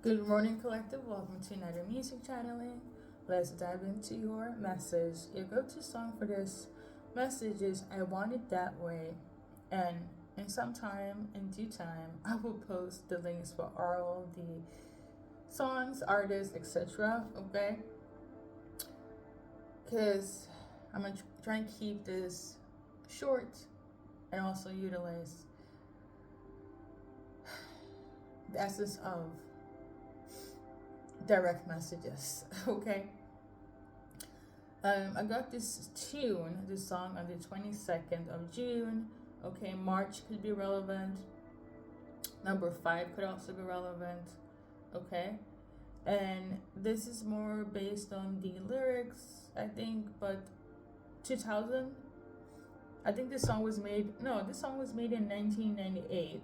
Good morning, collective. Welcome to another music channeling. Let's dive into your message. Your go-to song for this message is "I Want It That Way," and in some time, in due time, I will post the links for all the songs, artists, etc. Okay, because I'm gonna try and keep this short and also utilize the essence of direct messages. Okay. I got this song on the 22nd of June. Okay, March could be relevant. Number 5 could also be relevant. Okay, and this is more based on the lyrics, I think, but 2000. I think this song was made. No, this song was made in 1998.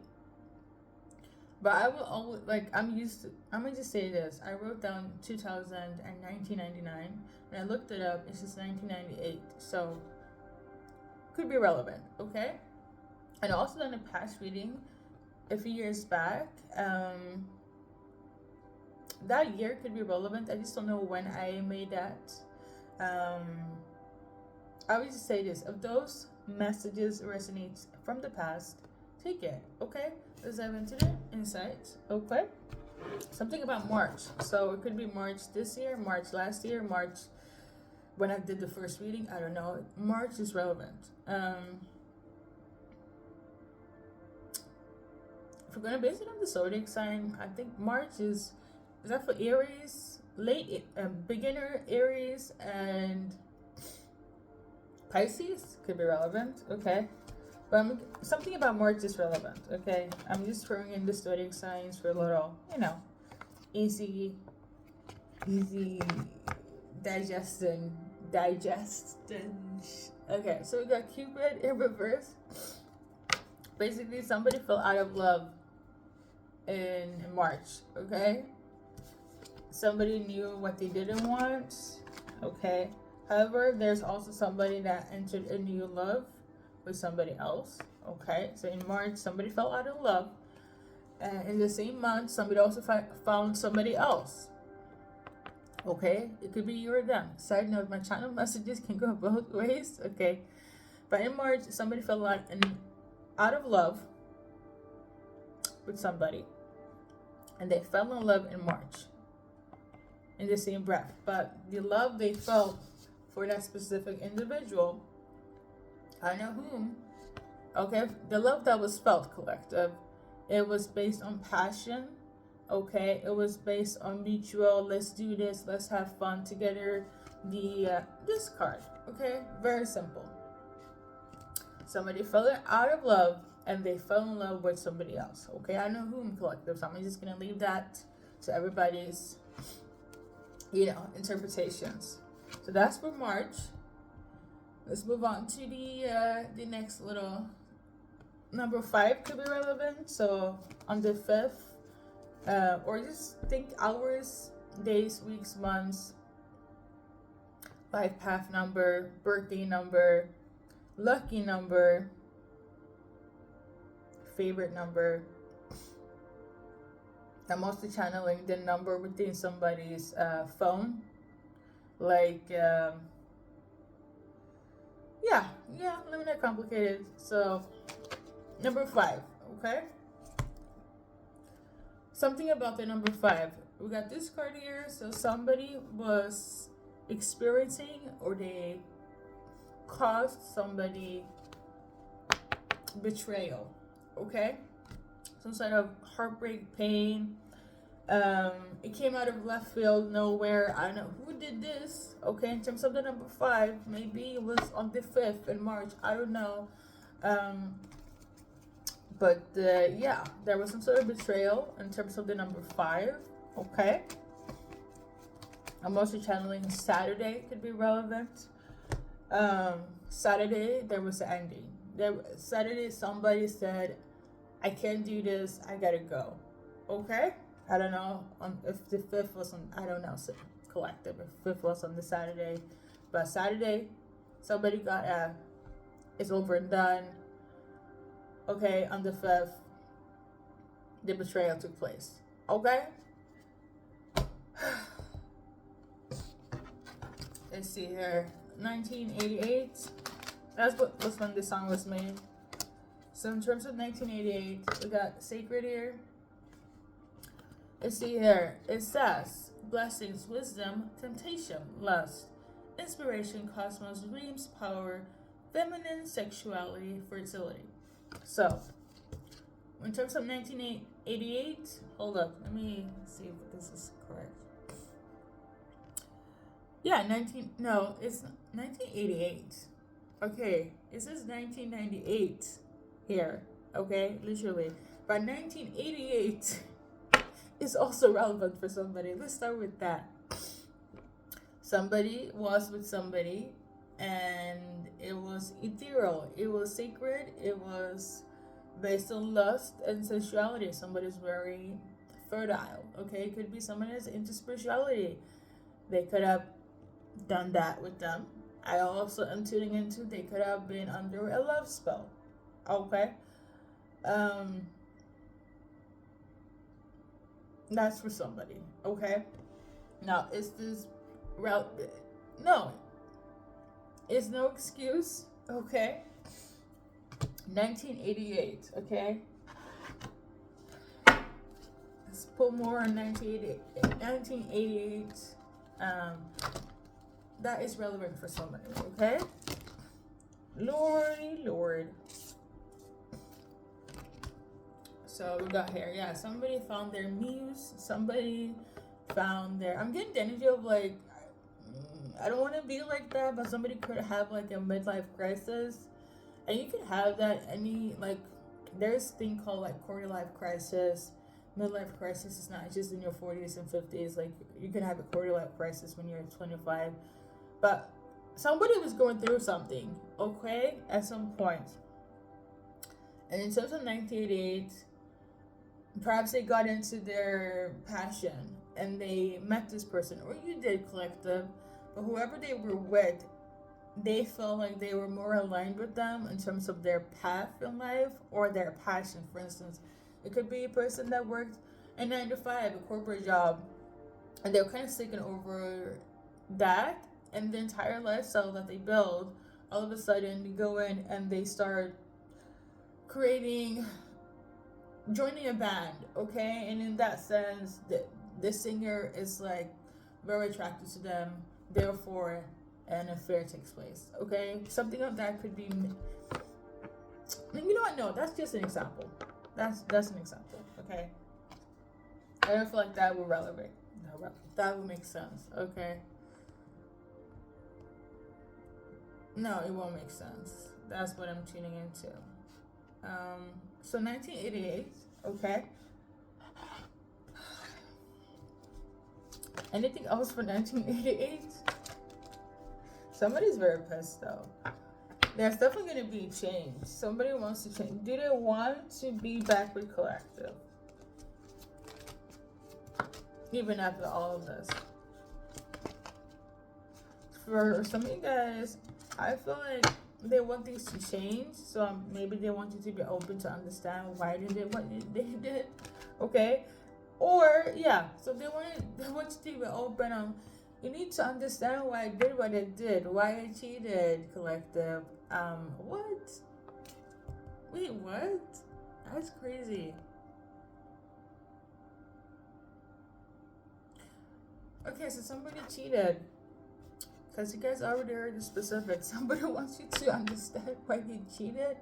But I will always I'm used to. I'm gonna just say this. I wrote down 2000 and 1999, and I looked it up. It's just 1998, so could be relevant. Okay, and also done a past reading a few years back. That year could be relevant. I just don't know when I made that. I would just say this: if those messages resonate from the past, take it. Okay, let's dive into the insights. Okay, something about March. So it could be March this year, March last year, March when I did the first reading. I don't know. March is relevant. If we're gonna base it on the zodiac sign, I think March is that for Aries, late beginner Aries and Pisces could be relevant. Okay. But something about March is relevant, okay? I'm just throwing in the zodiac signs for a little, easy digestion. Okay, so we got Cupid in reverse. Basically, somebody fell out of love in March, okay? Somebody knew what they didn't want, okay? However, there's also somebody that entered a new love with somebody else. Okay, so in March somebody fell out of love, and in the same month somebody also found somebody else. Okay, it could be you or them. Side note, my channel messages can go both ways. Okay, but in March somebody fell out of love with somebody, and they fell in love in March in the same breath. But the love they felt for that specific individual, I know whom. Okay, the love that was felt, collective, it was based on passion. Okay, it was based on mutual. Let's do this. Let's have fun together. This card. Okay, very simple. Somebody fell out of love and they fell in love with somebody else. Okay, I know whom, collective. So I'm just gonna leave that to everybody's, interpretations. So that's for March. Let's move on to the next little. Number 5 could be relevant. So on the 5th, or just think hours, days, weeks, months, life path number, birthday number, lucky number, favorite number. I'm also channeling the number within somebody's phone, like. Let me not complicate it. So, number 5, okay? Something about the number 5. We got this card here. So, somebody was experiencing or they caused somebody betrayal, okay? Some sort of heartbreak, pain. It came out of left field, nowhere. I don't know who did this. Okay, in terms of the number 5, maybe it was on the 5th in March. I don't know. But there was some sort of betrayal in terms of the number 5. Okay. I'm also channeling Saturday could be relevant. Saturday there was an ending. Saturday somebody said, "I can't do this. I gotta go." Okay. I don't know if the 5th was on, I don't know, collective, if 5th was on the Saturday. But Saturday, somebody got it's over and done. Okay, on the 5th, the betrayal took place. Okay? Let's see here. 1988. That's when this song was made. So in terms of 1988, we got Sacred here. Let's see here. It says blessings, wisdom, temptation, lust, inspiration, cosmos, dreams, power, feminine sexuality, fertility. So in terms of 1988, hold up. Let me see if this is correct. Yeah, it's 1988. Okay, it says 1998 here. Okay, literally. But 1988 is also relevant for somebody. Let's start with that. Somebody was with somebody, and it was ethereal. It was sacred. It was based on lust and sensuality. Somebody's very fertile. Okay, it could be someone that's into spirituality. They could have done that with them. I also am tuning into they could have been under a love spell. Okay. That's for somebody. Okay. Now, is this route? No. It's no excuse. Okay. 1988. Okay. Let's put more on 1988. 1988. That is relevant for somebody, okay? Lordy Lord. So we got here, yeah, somebody found their muse, somebody found their, I'm getting the energy of like, I don't want to be like that, but somebody could have like a midlife crisis. And you can have that any, like, there's a thing called like quarter life crisis. Midlife crisis is not just in your 40s and 50s. Like, you can have a quarter life crisis when you're 25. But somebody was going through something, okay, at some point. And in terms of 1988, perhaps they got into their passion and they met this person, or you did, collective, but whoever they were with, they felt like they were more aligned with them in terms of their path in life or their passion. For instance, it could be a person that worked a 9 to 5, a corporate job, and they were kind of taking over that. And the entire lifestyle that they build, all of a sudden they go in and they start joining a band, okay? And in that sense, the singer is like very attracted to them, therefore an affair takes place, okay? Something of that could be, you know what, no, that's just an example. That's an example, okay? I don't feel like that would relevant. That would make sense, okay? No, it won't make sense. That's what I'm tuning into. So 1988, okay. Anything else for 1988? Somebody's very pissed though. There's definitely going to be change. Somebody wants to change. Do they want to be back with collective? Even after all of this. For some of you guys, I feel like they want things to change, so maybe they want you to be open to understand why they did what they did, okay? Or yeah, so they want you to be open. You need to understand why I did what I did, why I cheated, collective. What? Wait, what? That's crazy. Okay, so somebody cheated. Because you guys already heard the specifics. Somebody wants you to understand why they cheated.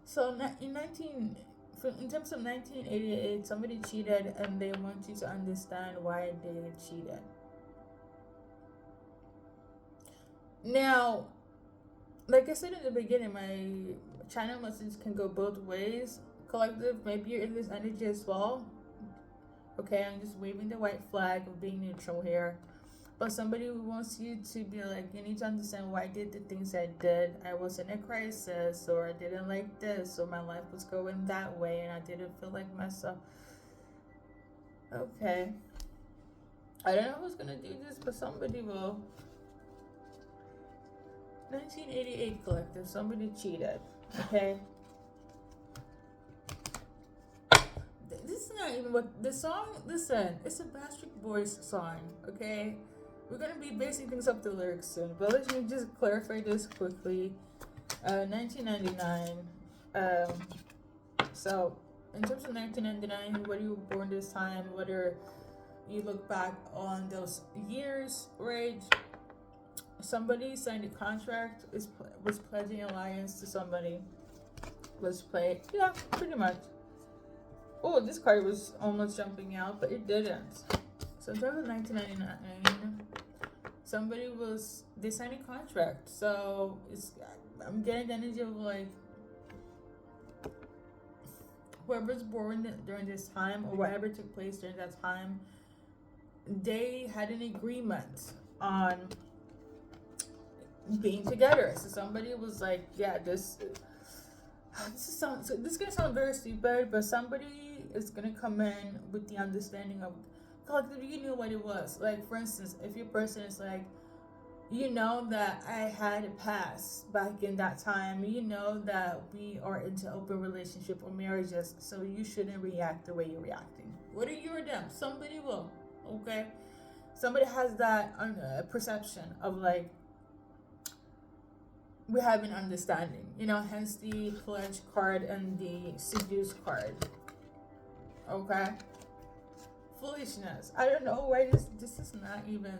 So in terms of 1988, somebody cheated and they want you to understand why they cheated. Now, like I said in the beginning, my channel message can go both ways. Collective, maybe you're in this energy as well. Okay, I'm just waving the white flag of being neutral here. But somebody who wants you to be like, you need to understand why I did the things I did. I was in a crisis, or I didn't like this, or my life was going that way, and I didn't feel like myself. Okay. I don't know who's going to do this, but somebody will. 1988 collective, somebody cheated. Okay. This not even what the song. Listen, it's a Backstreet Boys song. Okay, we're gonna be basing things up the lyrics soon, but let me just clarify this quickly. 1999. So in terms of 1999, whether you were born this time, whether you look back on those years, right? Somebody signed a contract, was pledging alliance to somebody. Was played, yeah, pretty much. Oh, this card was almost jumping out, but it didn't. So in terms of 1999, they signed a contract. So I'm getting the energy of like whoever's born during this time or whatever took place during that time, they had an agreement on being together. So somebody was like, yeah, this is gonna sound very stupid, but somebody is gonna come in with the understanding of collectively you knew what it was. Like for instance, if your person is like, you know that I had a past back in that time, you know that we are into open relationship or marriages, so you shouldn't react the way you're reacting. Whether you or them, somebody will, okay? Somebody has that perception of like, we have an understanding, hence the pledge card and the seduce card. Okay? Foolishness. I don't know why this is not even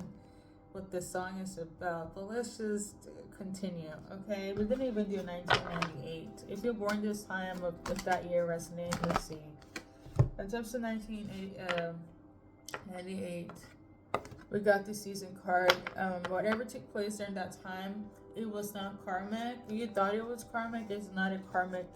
what this song is about, but let's just continue, okay? We didn't even do 1998. If you're born this time, if that year resonates, let's see. In terms of 1998, we got the season card. Whatever took place during that time, it was not karmic. You thought it was karmic. It's not a karmic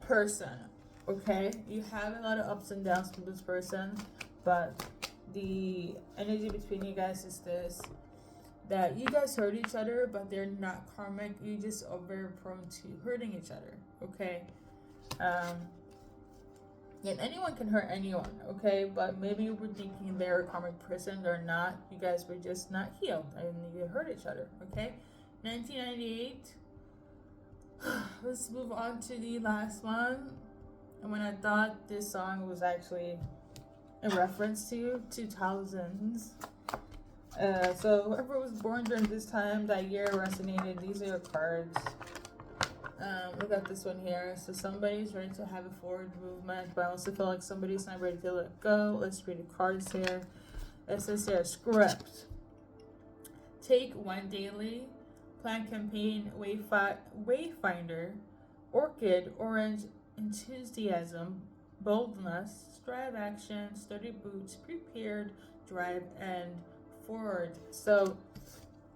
person. Okay, you have a lot of ups and downs with this person, but the energy between you guys is this: that you guys hurt each other, but they're not karmic. You just are very prone to hurting each other. Okay. And anyone can hurt anyone, okay? But maybe you were thinking they're a karmic person, they're not. You guys were just not healed and you hurt each other, okay? 1998. Let's move on to the last one. And when I thought this song was actually in reference to 2000s. So whoever was born during this time, that year resonated. These are your cards. We got this one here. So somebody's ready to have a forward movement, but I also feel like somebody's not ready to let go. Let's read the cards here. It says here, script. Take one daily. Plan campaign, wayfinder, orchid, orange, enthusiasm, boldness, strive action, sturdy boots, prepared, drive, and forward. So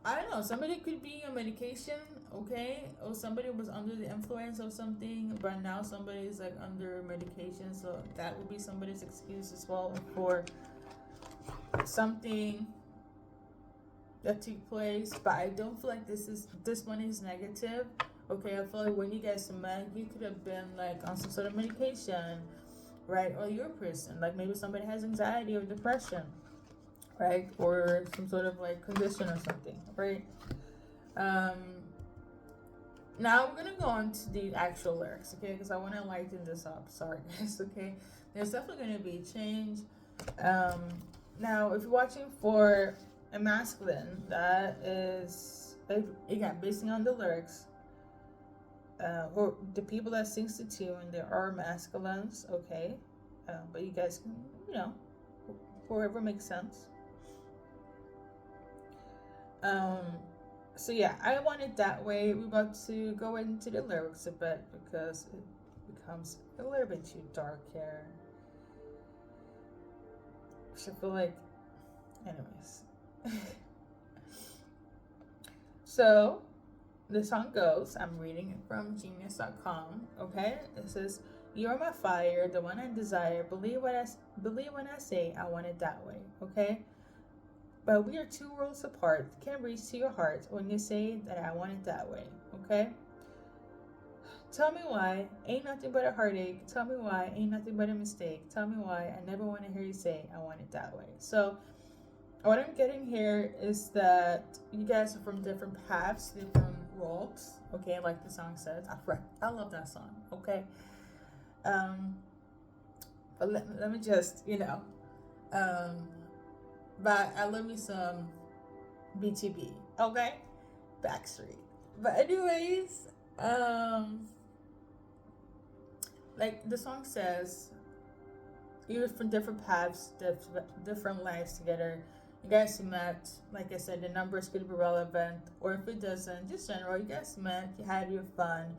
I don't know, somebody could be on medication, okay? Or somebody was under the influence of something, but now somebody is like under medication, so that would be somebody's excuse as well for something that took place. But I don't feel like this one is negative. Okay, I feel like when you guys met, you could have been like on some sort of medication, right? Or your person, like maybe somebody has anxiety or depression, right? Or some sort of like condition or something, right? Now we're gonna go on to the actual lyrics, okay? Because I want to lighten this up. Sorry, guys. Okay, there's definitely gonna be change. Now if you're watching for a masculine, that is again basing on the lyrics. Or the people that sings the tune, there are masculines, okay? But you guys can, whoever makes sense. So yeah, I want it that way. We're about to go into the lyrics a bit because it becomes a little bit too dark here. So I feel like, anyways. So the song goes, I'm reading it from genius.com, okay? It says, you're my fire, the one I desire. Believe when I say I want it that way, okay? But we are 2 worlds apart. Can't reach to your heart when you say that I want it that way, okay? Tell me why, ain't nothing but a heartache. Tell me why, ain't nothing but a mistake. Tell me why, I never want to hear you say I want it that way. So what I'm getting here is that you guys are from different paths, different walks, okay, like the song says. I love that song, okay? But let me just, um, but I love me some BTB, okay? Backstreet. But anyways, like the song says, you're from different paths, different lives together. You guys met, like I said, the numbers could be relevant, or if it doesn't, just general, you guys met, you had your fun,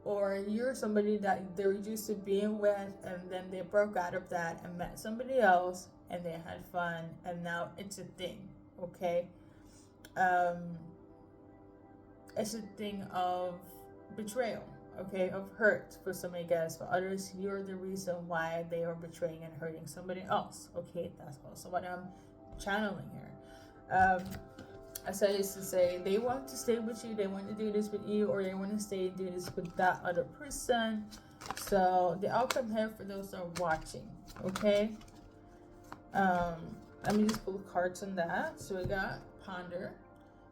or you're somebody that they were used to being with, and then they broke out of that and met somebody else, and they had fun, and now it's a thing, okay? Um, it's a thing of betrayal, okay, of hurt for some of you guys. For others, you're the reason why they are betraying and hurting somebody else, okay? That's also what I'm channeling here. As I used to say, they want to stay with you, they want to do this with you, or they want to stay and do this with that other person. So the outcome here for those that are watching, okay? Let me just pull cards on that. So we got ponder.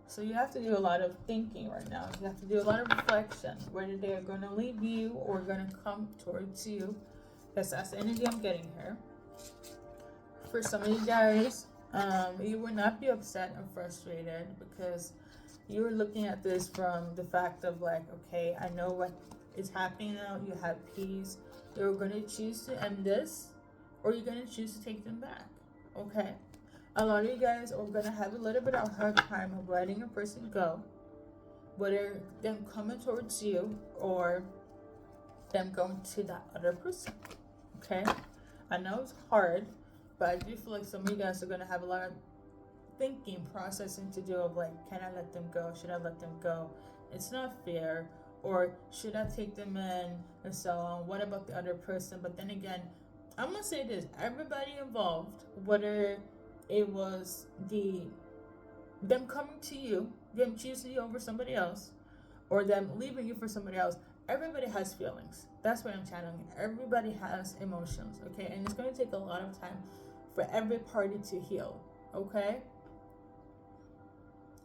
So you have to do a lot of thinking right now. You have to do a lot of reflection, whether they are going to leave you or going to come towards you. Because that's the energy I'm getting here. For some of you guys, you will not be upset and frustrated because you're looking at this from the fact of like, okay, I know what is happening now. You have peace. You're going to choose to end this, or you're going to choose to take them back, okay? A lot of you guys are going to have a little bit of a hard time of letting a person go, whether them coming towards you or them going to that other person, okay? I know it's hard, but I do feel like some of you guys are going to have a lot of thinking, processing to do of like, can I let them go? Should I let them go? It's not fair. Or should I take them in? And so on. What about the other person? But then again, I'm going to say this. Everybody involved, whether it was them coming to you, them choosing you over somebody else, or them leaving you for somebody else, everybody has feelings. That's what I'm channeling. Everybody has emotions, okay? And it's going to take a lot of time for every party to heal, okay?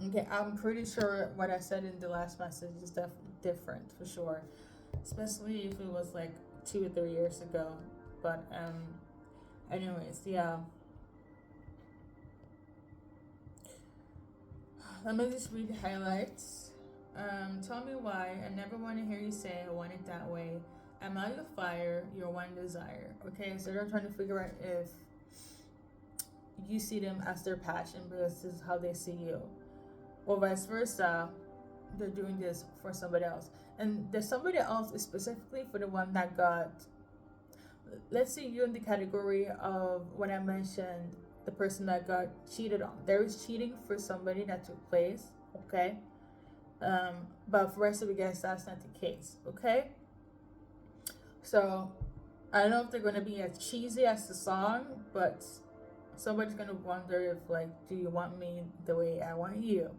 Okay, I'm pretty sure what I said in the last message is different for sure, especially if it was like 2 or 3 years ago. But anyways, yeah. Let me just read the highlights. Tell me why. I never want to hear you say I want it that way. I'm out of fire, your one desire. Okay, so they're trying to figure out if you see them as their passion, but this is how they see you. Or vice versa, they're doing this for somebody else. And the somebody else is specifically for the one that got, let's say you're in the category of when I mentioned the person that got cheated on. There is cheating for somebody that took place, okay? But for the rest of you guys, that's not the case, okay? So, I don't know if they're going to be as cheesy as the song, but somebody's going to wonder if, like, do you want me the way I want you,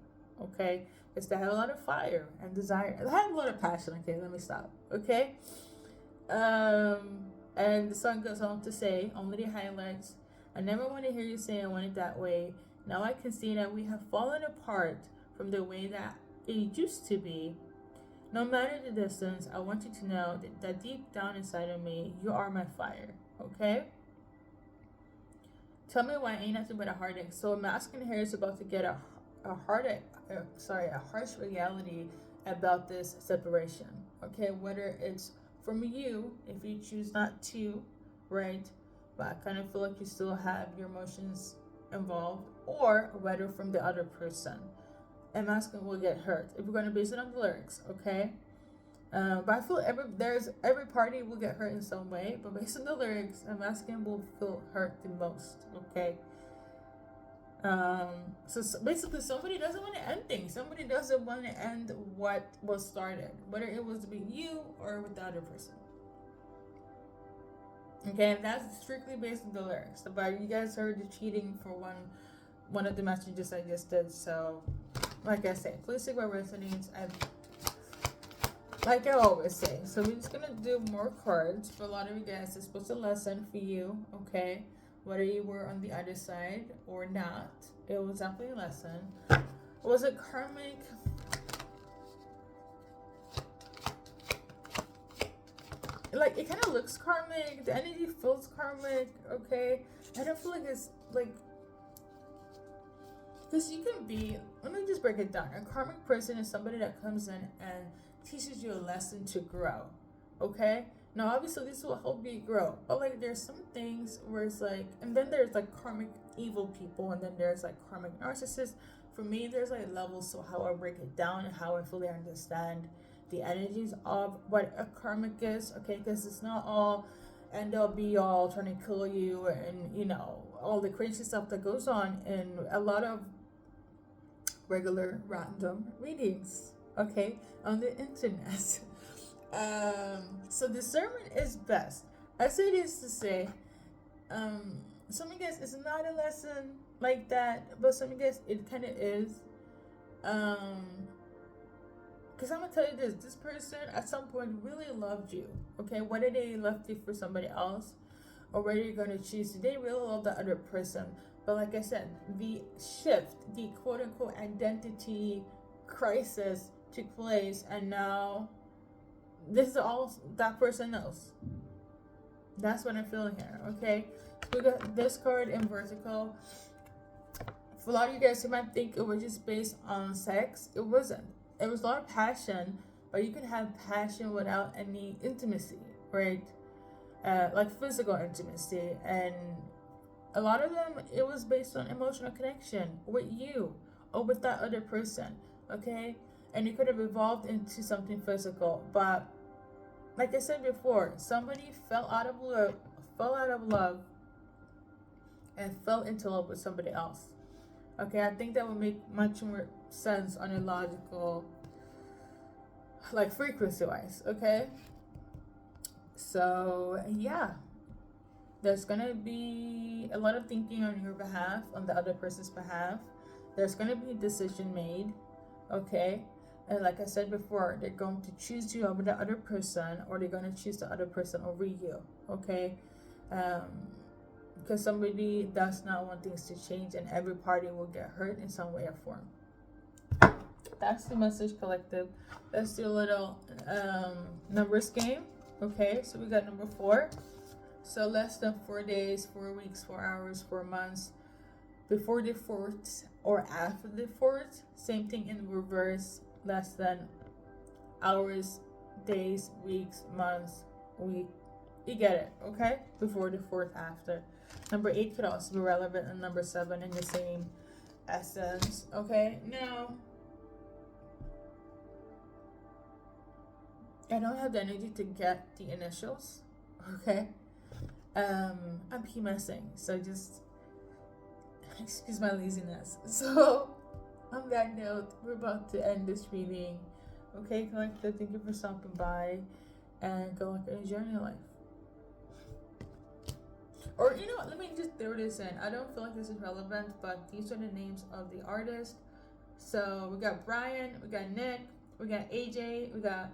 okay? Because they have a lot of fire and desire. They have a lot of passion, okay? Let me stop, okay? And the song goes on to say, only the highlights. I never want to hear you say I want it that way. Now I can see that we have fallen apart from the way that it used to be. No matter the distance, I want you to know that deep down inside of me, you are my fire, okay? Tell me why ain't nothing but a heartache. So masculine here is about to get a harsh reality about this separation, okay? Whether it's from you, if you choose not to, right? But I kind of feel like you still have your emotions involved, or whether from the other person. And masculine will get hurt if we're going to base it on the lyrics, okay? But I feel every party will get hurt in some way, but based on the lyrics, a masculine will feel hurt the most, okay? So basically, somebody doesn't want to end things. Somebody doesn't want to end what was started, whether it was with you or with the other person. Okay, and that's strictly based on the lyrics. But you guys heard the cheating for one of the messages I just did. So, like I said, please take what resonates. Like I always say. So we're just gonna do more cards for a lot of you guys. This was a lesson for you, okay? Whether you were on the other side or not, it was definitely a lesson. Was it karmic? like it kind of looks karmic. The energy feels karmic. Okay, I don't feel like it's like, because you can be. Let me just break it down. A karmic person is somebody that comes in and teaches you a lesson to grow. Okay. Now, obviously, this will help you grow, but like, there's some things where it's like, and then there's like karmic evil people, and then there's like karmic narcissists. For me, there's like levels, so how I break it down and how I fully understand the energies of what a karmic is, okay? Because it's not all end all be all trying to kill you, and you know, all the crazy stuff that goes on in a lot of regular random readings, okay, on the internet. So discernment is best. I say this to say, some of you guys, it's not a lesson like that, but some of you guys, it kind of is. Because I'm gonna tell you this person at some point really loved you, okay? Whether they left you for somebody else or whether you're gonna choose, they really love the other person. But like I said, the shift, the quote unquote identity crisis took place, and now this is all that person knows. That's what I'm feeling here, okay? We got this card in vertical. For a lot of you guys, you might think it was just based on sex. It wasn't. It was a lot of passion, but you can have passion without any intimacy, right? Like physical intimacy. And a lot of them, it was based on emotional connection with you or with that other person, okay? And it could have evolved into something physical, but like I said before, somebody fell out of love, and fell into love with somebody else. Okay, I think that would make much more sense on a logical, like frequency-wise. Okay, so yeah, there's gonna be a lot of thinking on your behalf, on the other person's behalf. There's gonna be a decision made. Okay. And like I said before, they're going to choose you over the other person, or they're going to choose the other person over you, okay? Because somebody does not want things to change, and every party will get hurt in some way or form. That's the message, collective. Let's do a little numbers game, okay? So we got number 4. So less than 4 days, 4 weeks, 4 hours, 4 months. Before the 4th or after the 4th. Same thing in reverse. Less than hours, days, weeks, months, week. You get it, okay? Before the 4th, after. Number 8 could also be relevant, and number 7 in the same essence, okay? Now, I don't have the energy to get the initials, okay? I'm PMSing, so just excuse my laziness. So, on that note, we're about to end this reading. Okay, collective, thank you for stopping by, and go on a journey in life. Or, you know what, let me just throw this in. I don't feel like this is relevant, but these are the names of the artists. So, we got Brian, we got Nick, we got AJ, we got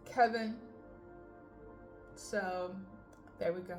Kevin. So, there we go.